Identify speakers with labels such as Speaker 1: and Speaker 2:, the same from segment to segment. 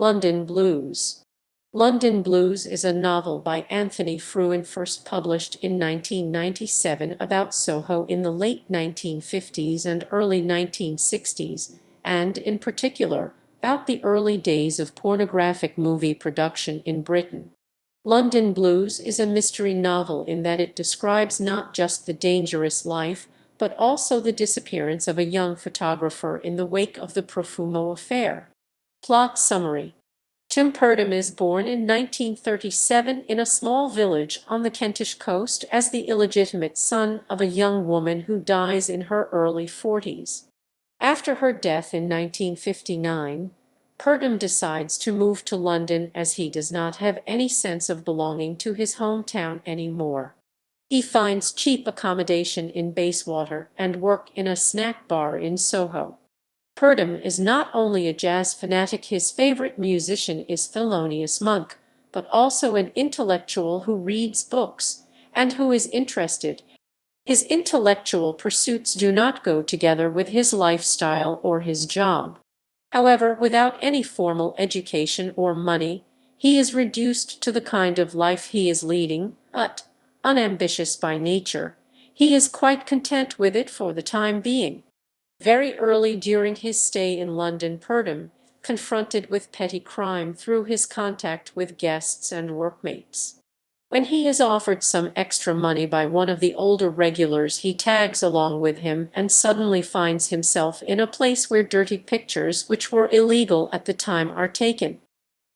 Speaker 1: London Blues. London Blues is a novel by Anthony Frewin first published in 1997 about Soho in the late 1950s and early 1960s, and, in particular, about the early days of pornographic movie production in Britain. London Blues is a mystery novel in that it describes not just the dangerous life, but also the disappearance of a young photographer in the wake of the Profumo affair. Plot summary. Tim Purdom is born in 1937 in a small village on the Kentish coast as the illegitimate son of a young woman who dies in her early 40s. After her death in 1959, Purdom decides to move to London as he does not have any sense of belonging to his hometown anymore. He finds cheap accommodation in Bayswater and work in a snack bar in Soho. Purdom is not only a jazz fanatic, his favorite musician is Thelonious Monk, but also an intellectual who reads books and who is interested. His intellectual pursuits do not go together with his lifestyle or his job. However, without any formal education or money, he is reduced to the kind of life he is leading, but, unambitious by nature, he is quite content with it for the time being. Very early during his stay in London, Purdom, confronted with petty crime through his contact with guests and workmates. When he is offered some extra money by one of the older regulars, he tags along with him and suddenly finds himself in a place where dirty pictures, which were illegal at the time, are taken.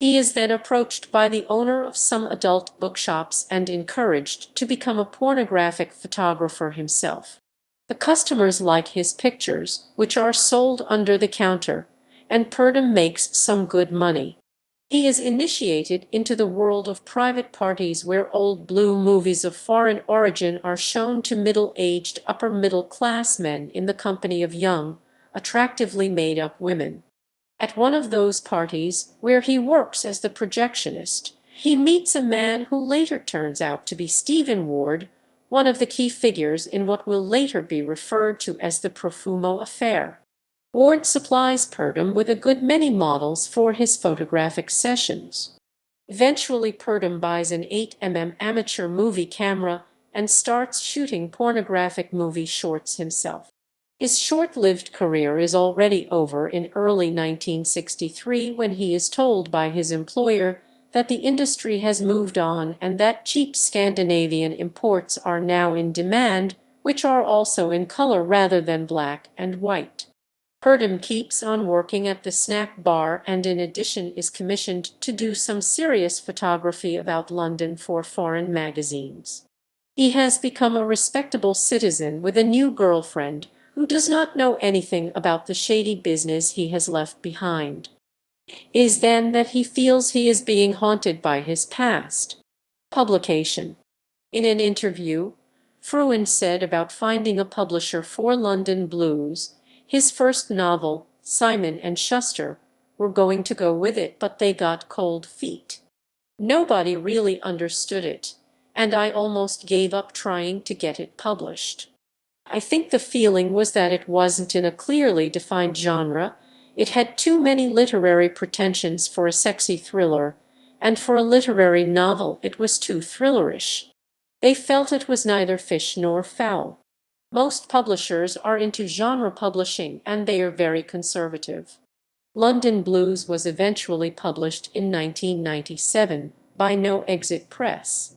Speaker 1: He is then approached by the owner of some adult bookshops and encouraged to become a pornographic photographer himself. The customers like his pictures, which are sold under the counter, and Purdom makes some good money. He is initiated into the world of private parties where old blue movies of foreign origin are shown to middle-aged, upper-middle-class men in the company of young, attractively made-up women. At one of those parties, where he works as the projectionist, he meets a man who later turns out to be Stephen Ward, one of the key figures in what will later be referred to as the Profumo affair. Ward supplies Purdom with a good many models for his photographic sessions. Eventually, Purdom buys an 8mm amateur movie camera and starts shooting pornographic movie shorts himself. His short-lived career is already over in early 1963 when he is told by his employer that the industry has moved on and that cheap Scandinavian imports are now in demand, which are also in color rather than black and white. Purdom keeps on working at the snack bar and in addition is commissioned to do some serious photography about London for foreign magazines. He has become a respectable citizen with a new girlfriend who does not know anything about the shady business he has left behind. It is then that he feels he is being haunted by his past. Publication. In an interview, Frewin said about finding a publisher for London Blues, his first novel, Simon and Schuster, were going to go with it, but they got cold feet. Nobody really understood it, and I almost gave up trying to get it published. I think the feeling was that it wasn't in a clearly defined genre. It had too many literary pretensions for a sexy thriller, and for a literary novel it was too thrillerish. They felt it was neither fish nor fowl. Most publishers are into genre publishing, and they are very conservative. London Blues was eventually published in 1997 by No Exit Press.